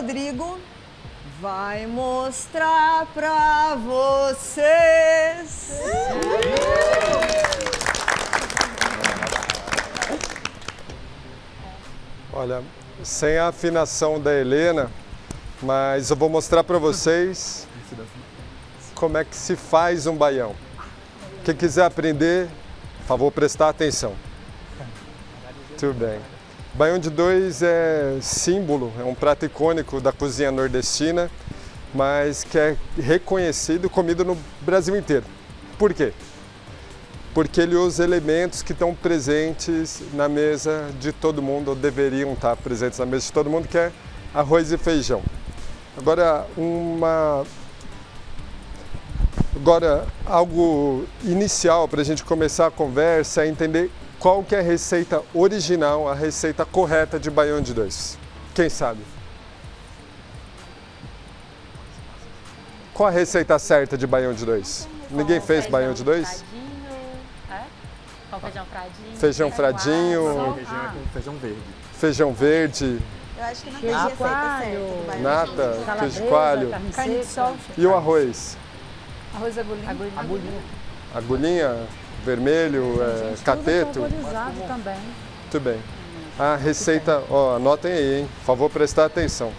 Rodrigo vai mostrar pra vocês. Olha, sem a afinação da Helena, mas eu vou mostrar para vocês como é que se faz um baião. Quem quiser aprender, por favor, prestar atenção. Muito bem. Baião de dois é símbolo, é um prato icônico da cozinha nordestina, mas que é reconhecido e comido no Brasil inteiro. Por quê? Porque ele usa elementos que estão presentes na mesa de todo mundo, ou deveriam estar presentes na mesa de todo mundo, que é arroz e feijão. Agora, algo inicial para a gente começar a conversa é entender qual que é a receita original, a receita correta de baião de dois. Quem sabe? Qual a receita certa de baião de dois? Ninguém fez baião de dois? Com feijão fradinho. Feijão fradinho. Feijão é com feijão verde. Feijão verde. Eu acho que não tem receita certa. Nata, queijo de coalho. Carne de sol. E o arroz? Arroz agulhinha. Agulhinha, vermelho, cateto? Também. Muito bem. A receita, ó, anotem aí, hein? Por favor, prestar atenção.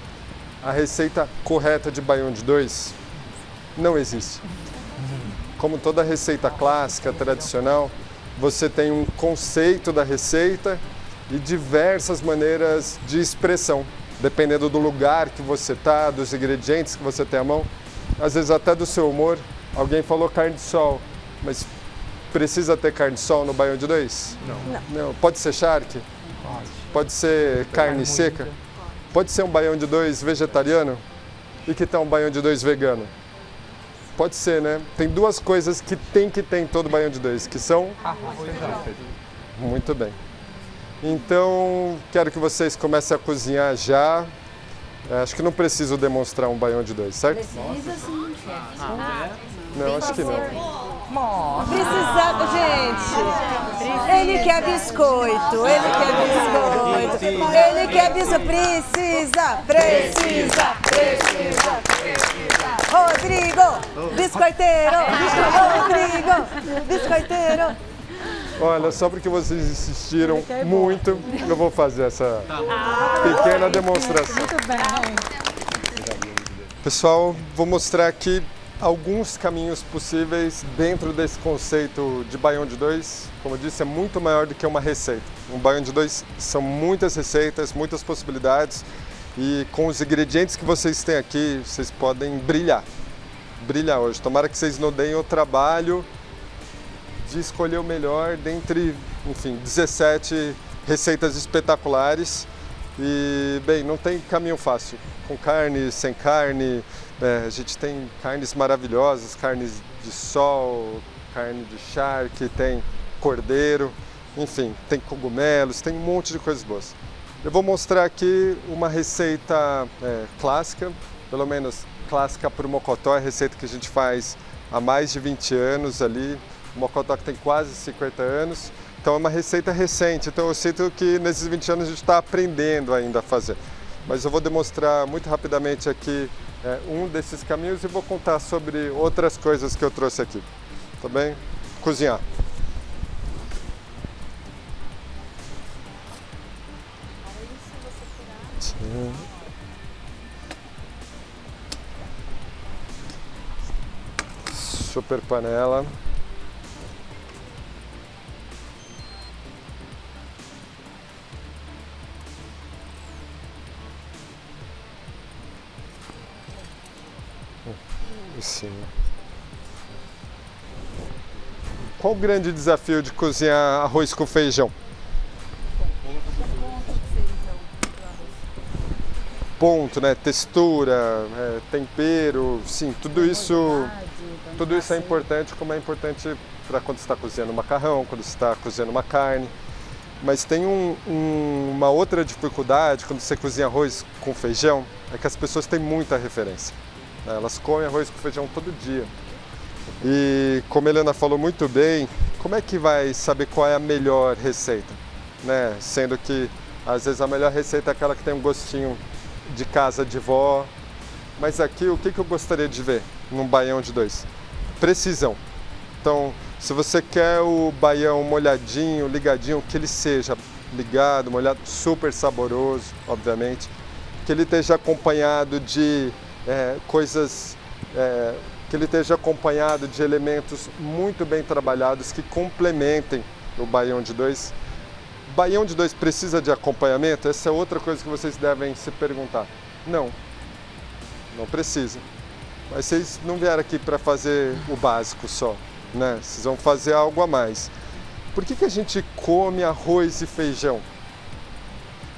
A receita correta de baião de dois não existe. Como toda receita clássica, tradicional, você tem um conceito da receita e diversas maneiras de expressão, dependendo do lugar que você está, dos ingredientes que você tem à mão, às vezes até do seu humor. Alguém falou carne de sol, mas precisa ter carne de sol no baião de dois? Não. Pode ser charque? Pode ser carne seca? Pode ser um baião de dois vegetariano? E que tal um baião de dois vegano? Pode ser, né? Tem duas coisas que tem que ter em todo baião de dois, que são... Muito bem. Então, quero que vocês comecem a cozinhar já. Acho que não preciso demonstrar um baião de dois, certo? Precisa sim. Não, acho que não. Precisava, gente. Ele quer biscoito. Ele quer biscoito. Precisa. Rodrigo, biscoiteiro. Rodrigo, biscoiteiro. Olha, só porque vocês insistiram muito, eu vou fazer essa pequena demonstração. Muito bem. Pessoal, vou mostrar aqui alguns caminhos possíveis dentro desse conceito de baião de dois. Como eu disse, é muito maior do que uma receita. Um baião de dois são muitas receitas, muitas possibilidades, e com os ingredientes que vocês têm aqui, vocês podem brilhar hoje. Tomara que vocês não deem o trabalho de escolher o melhor dentre, enfim, 17 receitas espetaculares. E, bem, não tem caminho fácil. Com carne, sem carne, a gente tem carnes maravilhosas, carnes de sol, carne de charque, tem cordeiro, enfim, tem cogumelos, tem um monte de coisas boas. Eu vou mostrar aqui uma receita clássica, pelo menos clássica para o mocotó, é a receita que a gente faz há mais de 20 anos ali. O mocotó que tem quase 50 anos, então é uma receita recente, então eu sinto que nesses 20 anos a gente está aprendendo ainda a fazer. Mas eu vou demonstrar muito rapidamente aqui um desses caminhos e vou contar sobre outras coisas que eu trouxe aqui, tá bem? Cozinhar. Super panela. Sim. Qual o grande desafio de cozinhar arroz com feijão? Ponto, né? Textura, tempero, sim, tudo isso é importante, como é importante para quando você está cozinhando um macarrão, quando você está cozinhando uma carne. Mas tem uma outra dificuldade quando você cozinha arroz com feijão, é que as pessoas têm muita referência. Elas comem arroz com feijão todo dia. E como a Helena falou muito bem, como é que vai saber qual é a melhor receita? Né? Sendo que às vezes a melhor receita é aquela que tem um gostinho de casa de vó. Mas aqui, o que eu gostaria de ver num baião de 2? Precisão. Então, se você quer o baião molhadinho, ligadinho, que ele seja ligado, molhado, super saboroso, obviamente, que ele esteja acompanhado de que ele esteja acompanhado de elementos muito bem trabalhados que complementem o baião de 2. Baião de 2 precisa de acompanhamento? Essa é outra coisa que vocês devem se perguntar. Não precisa. Mas vocês não vieram aqui para fazer o básico só, né? Vocês vão fazer algo a mais. Por que a gente come arroz e feijão?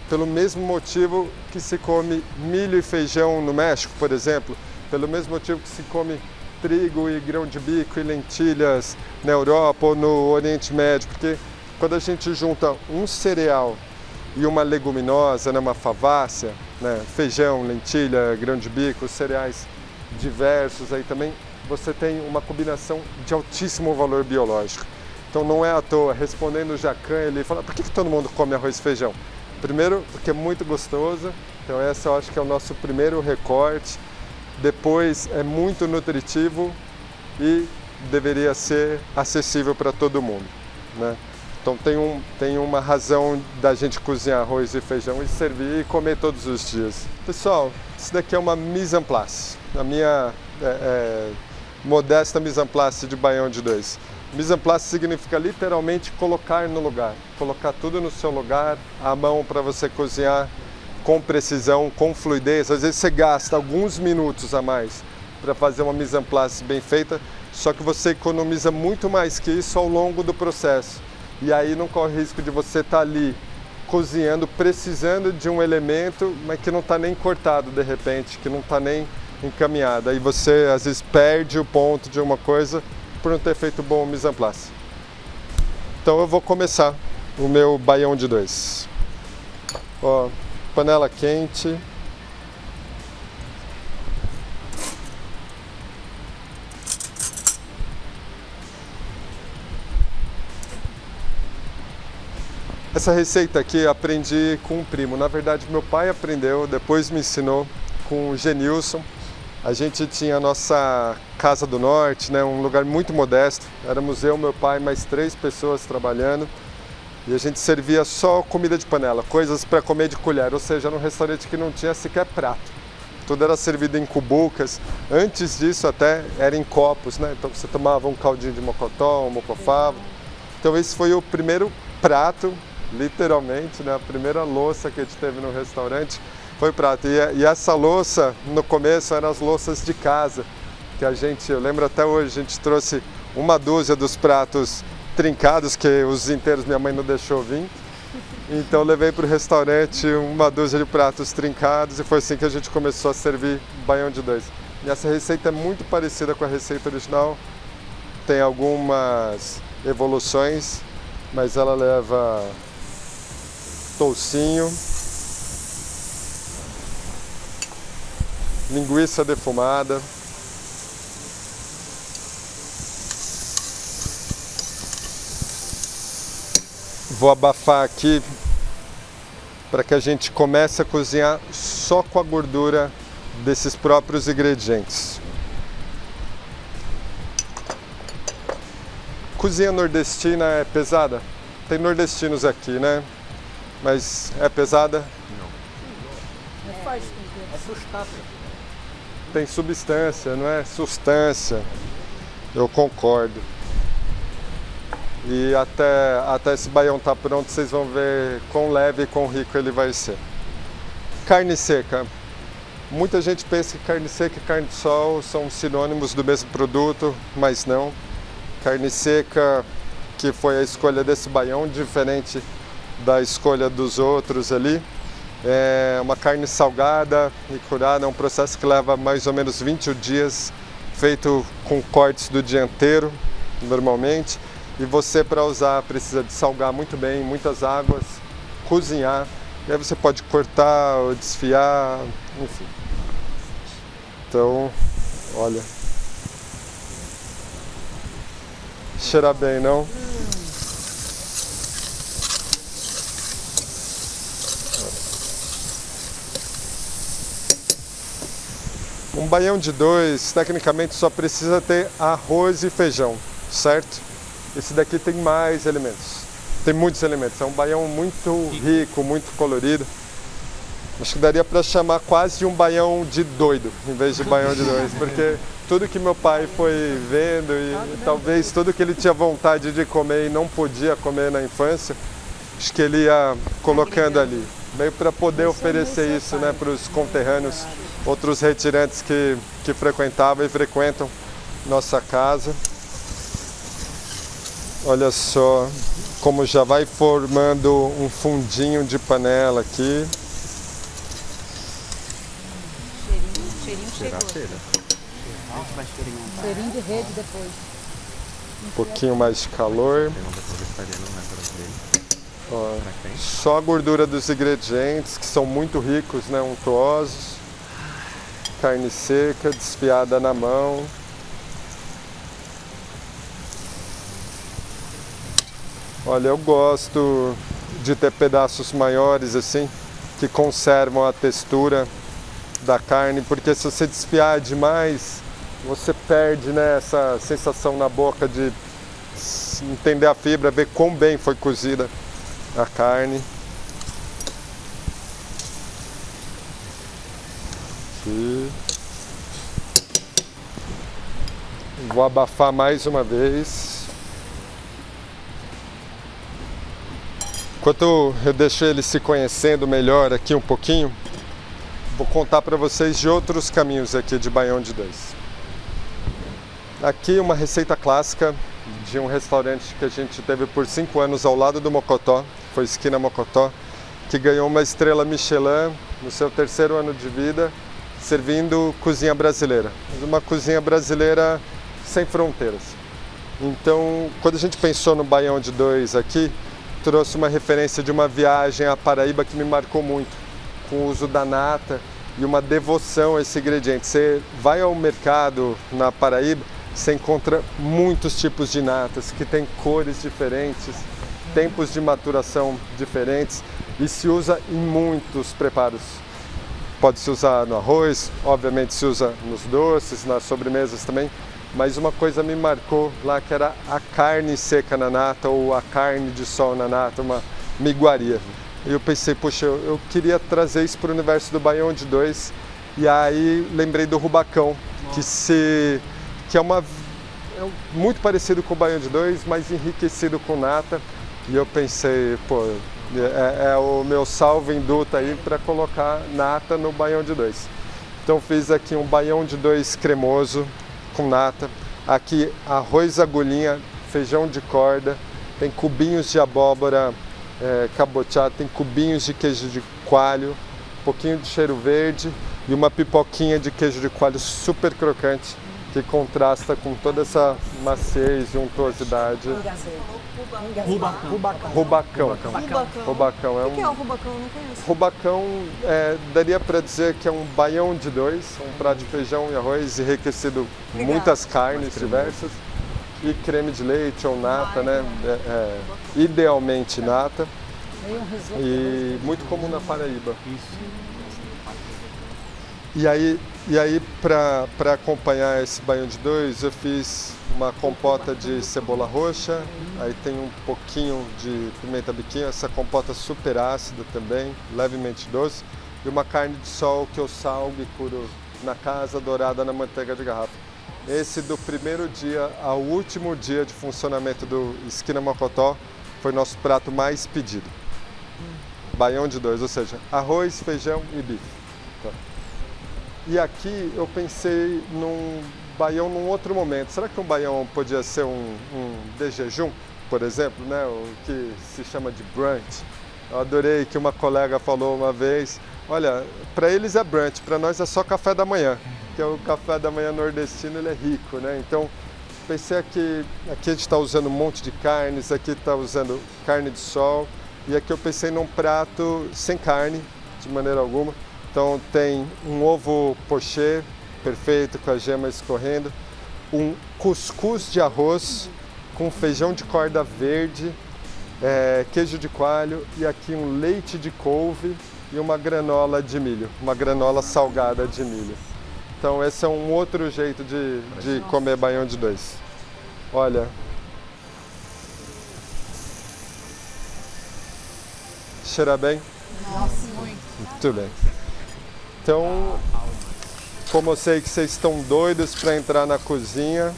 Pelo mesmo motivo que se come milho e feijão no México, por exemplo. Pelo mesmo motivo que se come trigo e grão de bico e lentilhas na Europa ou no Oriente Médio. Porque quando a gente junta um cereal e uma leguminosa, né, uma favácea, né, feijão, lentilha, grão de bico, cereais diversos, aí também você tem uma combinação de altíssimo valor biológico. Então não é à toa, respondendo o Jacan, ele fala, por que todo mundo come arroz e feijão? Primeiro, porque é muito gostoso, então esse eu acho que é o nosso primeiro recorte. Depois, é muito nutritivo e deveria ser acessível para todo mundo, né? Então tem uma razão da gente cozinhar arroz e feijão e servir e comer todos os dias. Pessoal, isso daqui é uma mise en place, a minha modesta mise en place de baião de 2. Mise en place significa literalmente colocar no lugar, colocar tudo no seu lugar, à mão para você cozinhar com precisão, com fluidez. Às vezes você gasta alguns minutos a mais para fazer uma mise en place bem feita, só que você economiza muito mais que isso ao longo do processo. E aí não corre risco de você estar ali cozinhando, precisando de um elemento, mas que não está nem cortado de repente, que não está nem encaminhado. Aí você às vezes perde o ponto de uma coisa por não ter feito bom mise en place. Então eu vou começar o meu baião de 2. Ó, panela quente. Essa receita aqui eu aprendi com um primo. Na verdade, meu pai aprendeu, depois me ensinou com o Genilson. A gente tinha a nossa Casa do Norte, né, um lugar muito modesto. Éramos eu, meu pai, mais 3 pessoas trabalhando. E a gente servia só comida de panela, coisas para comer de colher, ou seja, num restaurante que não tinha sequer prato. Tudo era servido em cubucas. Antes disso até era em copos, né? Então você tomava um caldinho de mocotó, um mocofavo. Então esse foi o primeiro prato, literalmente, né? A primeira louça que a gente teve no restaurante foi prato. E essa louça, no começo, eram as louças de casa, que eu lembro até hoje, a gente trouxe uma dúzia dos pratos trincados, que os inteiros minha mãe não deixou vir. Então eu levei para o restaurante uma dúzia de pratos trincados e foi assim que a gente começou a servir baião de 2. E essa receita é muito parecida com a receita original, tem algumas evoluções, mas ela leva toucinho, linguiça defumada, vou abafar aqui para que a gente comece a cozinhar só com a gordura desses próprios ingredientes. Cozinha nordestina é pesada? Tem nordestinos aqui, né? Mas é pesada? Não. É forte, é substância. Tem substância, não é? Substância. Eu concordo. E até esse baião tá pronto, vocês vão ver quão leve e quão rico ele vai ser. Carne seca. Muita gente pensa que carne seca e carne de sol são sinônimos do mesmo produto, mas não. Carne seca, que foi a escolha desse baião, diferente da escolha dos outros ali. É uma carne salgada e curada, é um processo que leva mais ou menos 21 dias, feito com cortes do dia inteiro, normalmente. E você, para usar, precisa de salgar muito bem, muitas águas, cozinhar, e aí você pode cortar ou desfiar, enfim. Então, olha. Cheira bem, não? Um baião de 2, tecnicamente, só precisa ter arroz e feijão, certo? Esse daqui tem mais elementos. Tem muitos elementos. É um baião muito rico, muito colorido. Acho que daria para chamar quase de um baião de doido, em vez de baião de 2, porque tudo que meu pai foi vendo e talvez tudo que ele tinha vontade de comer e não podia comer na infância, acho que ele ia colocando ali, meio para poder oferecer isso, né, para os conterrâneos, outros retirantes que frequentavam e frequentam nossa casa. Olha só como já vai formando um fundinho de panela aqui. Cheirinho de rede depois. Um pouquinho mais de calor. Ó, só a gordura dos ingredientes, que são muito ricos, né, untuosos. Carne seca, desfiada na mão. Olha, eu gosto de ter pedaços maiores assim, que conservam a textura da carne, porque se você desfiar demais, você perde, né, essa sensação na boca de entender a fibra, ver quão bem foi cozida a carne. Aqui. Vou abafar mais uma vez. Enquanto eu deixo ele se conhecendo melhor aqui um pouquinho, vou contar para vocês de outros caminhos aqui de baião de 2. Aqui uma receita clássica de um restaurante que a gente teve por 5 anos ao lado do Mocotó, foi Esquina Mocotó, que ganhou uma estrela Michelin no seu 3º ano de vida, servindo cozinha brasileira. Uma cozinha brasileira sem fronteiras. Então, quando a gente pensou no baião de 2 aqui, trouxe uma referência de uma viagem à Paraíba que me marcou muito, com o uso da nata e uma devoção a esse ingrediente. Você vai ao mercado na Paraíba, você encontra muitos tipos de natas que têm cores diferentes, tempos de maturação diferentes e se usa em muitos preparos. Pode se usar no arroz, obviamente se usa nos doces, nas sobremesas também, mas uma coisa me marcou lá, que era a carne seca na nata ou a carne de sol na nata, uma miguaria. E eu pensei, poxa, eu queria trazer isso para o universo do baião de 2, e aí lembrei do rubacão, que é muito parecido com o baião de 2, mas enriquecido com nata. E eu pensei, pô, é o meu salvo induto aí para colocar nata no baião de 2. Então fiz aqui um baião de 2 cremoso com nata. Aqui arroz agulhinha, feijão de corda, tem cubinhos de abóbora cabotiado, tem cubinhos de queijo de coalho, um pouquinho de cheiro verde e uma pipoquinha de queijo de coalho super crocante, que contrasta com toda essa maciez e untuosidade. Rubacão. Rubacão. O que é o rubacão? Eu não conheço. Rubacão, daria para dizer que é um baião de 2, um prato de feijão e arroz enriquecido com muitas carnes diversas e creme de leite ou nata, né? Idealmente nata. E muito comum na Paraíba. E aí para acompanhar esse baião de 2, eu fiz uma compota de cebola roxa, aí tem um pouquinho de pimenta biquinho, essa compota super ácida também, levemente doce, e uma carne de sol que eu salgo e curo na casa, dourada na manteiga de garrafa. Esse do primeiro dia ao último dia de funcionamento do Esquina Mocotó foi nosso prato mais pedido. Baião de 2, ou seja, arroz, feijão e bife. Tá. E aqui eu pensei num baião num outro momento. Será que um baião podia ser um de jejum, por exemplo, né? O que se chama de brunch? Eu adorei que uma colega falou uma vez, olha, para eles é brunch, para nós é só café da manhã, que é o café da manhã nordestino, ele é rico, né? Então, pensei aqui a gente está usando um monte de carnes, aqui está usando carne de sol, e aqui eu pensei num prato sem carne, de maneira alguma. Então tem um ovo pochê, perfeito, com a gema escorrendo, um cuscuz de arroz com feijão de corda verde, queijo de coalho e aqui um leite de couve e uma granola de milho, uma granola salgada de milho. Então esse é um outro jeito de comer baião de 2. Olha. Cheira bem? Nossa, muito. Muito bem. Então, como eu sei que vocês estão doidos para entrar na cozinha,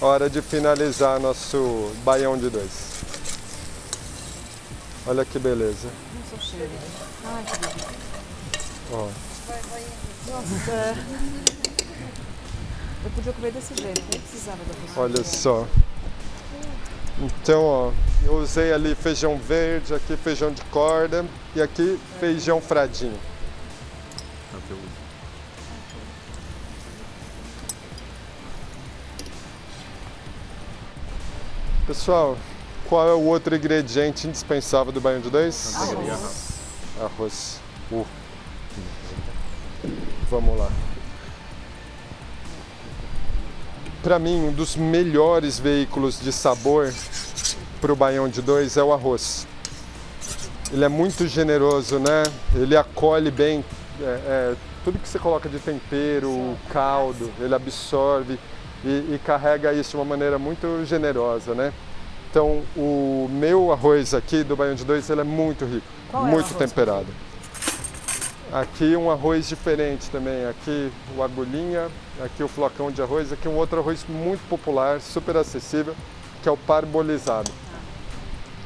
hora de finalizar nosso baião de 2. Olha que beleza. Ai, que delícia. Ó. Nossa. Eu podia comer desse jeito, nem precisava da pessoa. Olha só. Então, ó, eu usei ali feijão verde, aqui feijão de corda e aqui feijão fradinho. Pessoal, qual é o outro ingrediente indispensável do baião de 2? Arroz. Vamos lá. Para mim, um dos melhores veículos de sabor para o baião de 2 é o arroz. Ele é muito generoso, né? Ele acolhe bem tudo que você coloca de tempero, o caldo, ele absorve e carrega isso de uma maneira muito generosa, né? Então, o meu arroz aqui do baião de 2, ele é muito rico, muito temperado. Aqui um arroz diferente também, aqui o agulhinha, aqui o flocão de arroz, aqui um outro arroz muito popular, super acessível, que é o parbolizado,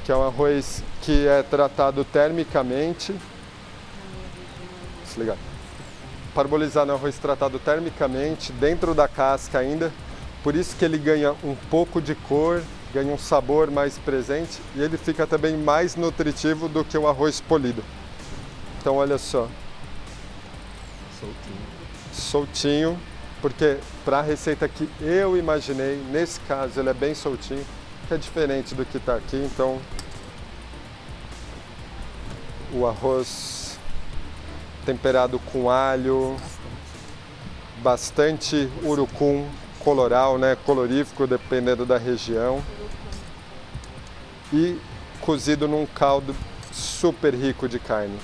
que é um arroz que é tratado termicamente. Desligar. Parbolizado é um arroz tratado termicamente, dentro da casca ainda, por isso que ele ganha um pouco de cor, ganha um sabor mais presente e ele fica também mais nutritivo do que o arroz polido. Então olha só. Soltinho, porque para a receita que eu imaginei, nesse caso ele é bem soltinho, que é diferente do que está aqui, então o arroz temperado com alho, bastante urucum coloral, né, colorífico, dependendo da região, e cozido num caldo super rico de carne.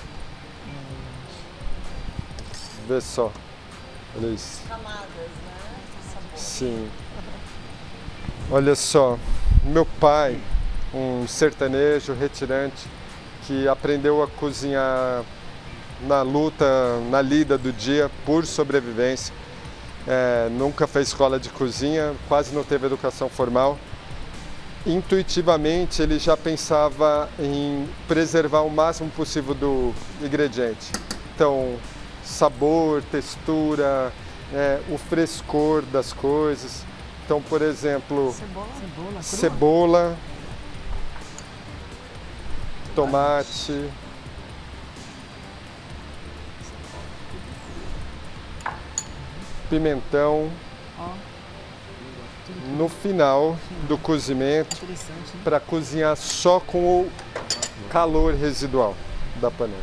Vê só, olha isso. Camadas, né? Sim. Olha só, meu pai, um sertanejo retirante, que aprendeu a cozinhar na luta, na lida do dia, por sobrevivência. Nunca fez escola de cozinha, quase não teve educação formal. Intuitivamente ele já pensava em preservar o máximo possível do ingrediente. Então, sabor, textura, o frescor das coisas. Então, por exemplo, cebola, tomate, pimentão. No final do cozimento, para cozinhar só com o calor residual da panela.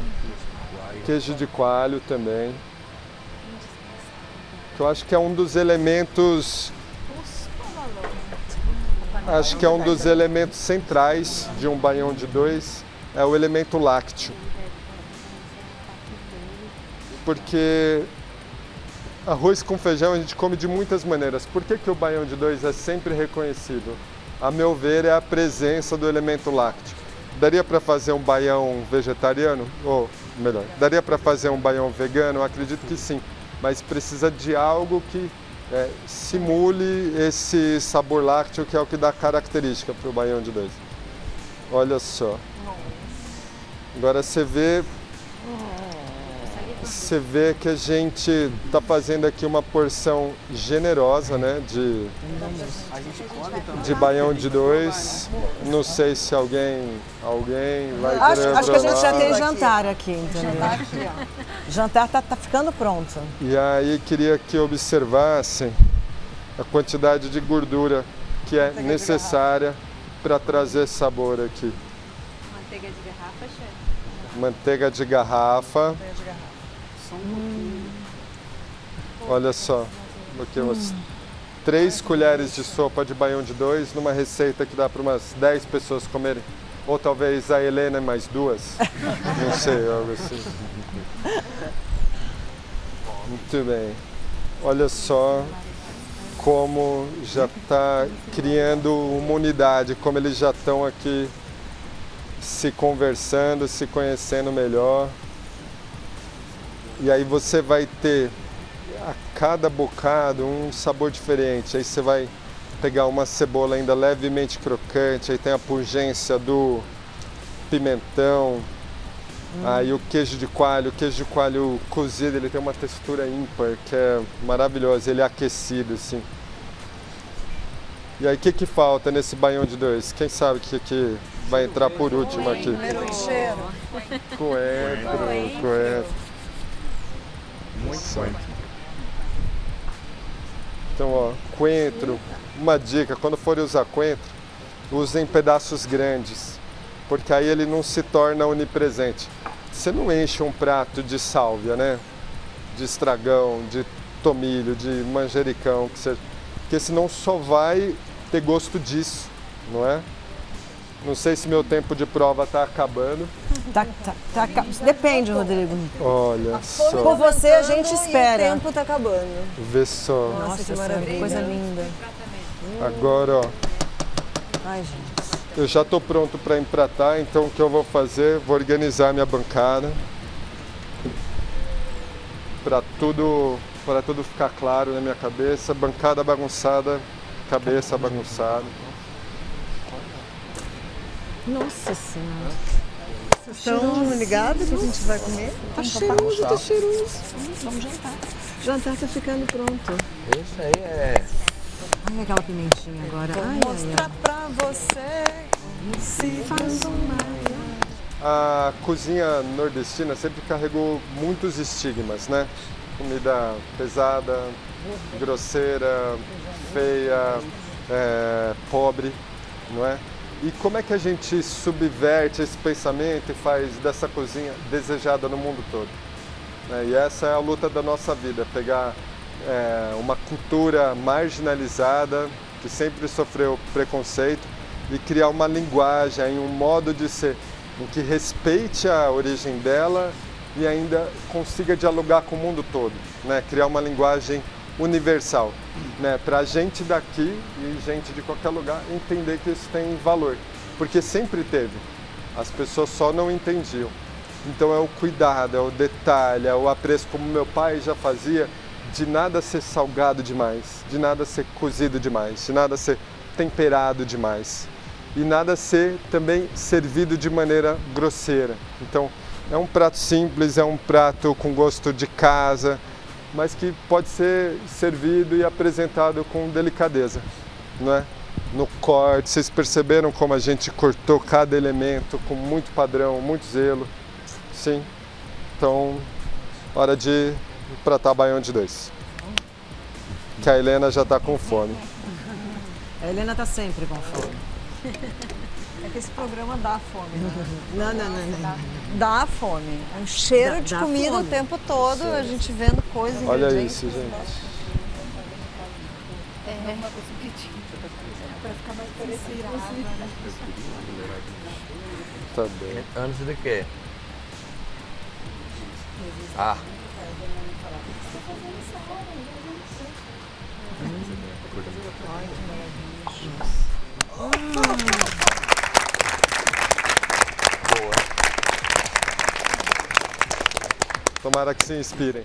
Queijo de coalho também, que eu acho que é um dos elementos, centrais de um baião de 2, é o elemento lácteo. Porque arroz com feijão a gente come de muitas maneiras. Por que o baião de 2 é sempre reconhecido? A meu ver, é a presença do elemento lácteo. Daria para fazer um baião vegetariano? Ou melhor, daria para fazer um baião vegano? Eu acredito que sim, mas precisa de algo que simule esse sabor lácteo, que é o que dá característica para o baião de 2. Olha só. Agora você vê que a gente está fazendo aqui uma porção generosa, né, de baião de 2. Não sei se alguém vai querer Acho que a gente já provar. tem jantar aqui, entendeu? Jantar tá ficando pronto. E aí queria que observassem a quantidade de gordura que é necessária para trazer sabor aqui. Manteiga de garrafa, chefe? Manteiga de garrafa. Olha só, aqui umas 3 colheres de sopa de baião de 2 numa receita que dá para umas 10 pessoas comerem. Ou talvez a Helena mais 2. Não sei, algo assim. Muito bem. Olha só como já está criando uma unidade, como eles já estão aqui se conversando, se conhecendo melhor. E aí você vai ter a cada bocado um sabor diferente. Aí você vai pegar uma cebola ainda levemente crocante, aí tem a pungência do pimentão, aí o queijo de coalho cozido, ele tem uma textura ímpar, que é maravilhosa, ele é aquecido assim. E aí o que falta nesse baião de 2? Quem sabe o que vai entrar por último aqui? Primeiro cheiro. Coentro. Muito bom. Então, ó, coentro, uma dica, quando forem usar coentro, usem pedaços grandes, porque aí ele não se torna onipresente. Você não enche um prato de sálvia, né? De estragão, de tomilho, de manjericão, que seja, porque senão só vai ter gosto disso, não é? Não sei se meu tempo de prova está acabando. Depende, Rodrigo. Olha Por só, você a gente E o espera. tempo tá acabando. vê só. Nossa, que maravilha. coisa linda. Agora, ó, Ai, gente. eu já estou pronto para empratar, então o que eu vou fazer? Vou organizar minha bancada para tudo ficar claro na minha cabeça. Bancada bagunçada, cabeça bagunçada. Nossa Senhora. Estão ligados que a gente vai comer? Tá cheiroso, tá cheiroso. Vamos jantar. Jantar tá ficando pronto. Esse aí é... Ai, aquela pimentinha agora. Ai, ai, pra você. ai. Faz um baile. A cozinha nordestina sempre carregou muitos estigmas, né? Comida pesada, grosseira, feia, pobre, não é? E como é que a gente subverte esse pensamento e faz dessa cozinha desejada no mundo todo? E essa é a luta da nossa vida, pegar uma cultura marginalizada, que sempre sofreu preconceito, e criar uma linguagem, um modo de ser, em que respeite a origem dela e ainda consiga dialogar com o mundo todo, né? Criar uma linguagem universal, né? Para gente daqui e gente de qualquer lugar entender que isso tem valor, porque sempre teve, as pessoas só não entendiam. Então é o cuidado, é o detalhe, é o apreço, como meu pai já fazia, de nada ser salgado demais, de nada ser cozido demais, de nada ser temperado demais e nada ser também servido de maneira grosseira. Então é um prato simples, é um prato com gosto de casa, mas que pode ser servido e apresentado com delicadeza, não é? No corte, vocês perceberam como a gente cortou cada elemento com muito padrão, muito zelo? Sim. Então, hora de empratar baião de 2. Que a Helena já está com fome. A Helena tá sempre com fome. É que esse programa dá fome, né? Não. Dá fome. É um cheiro de Dá comida fome. o tempo todo, a gente vendo coisa, Olha ingredientes. isso, gente. Tá bem. Antes do quê? Ah. Tomara que se inspirem.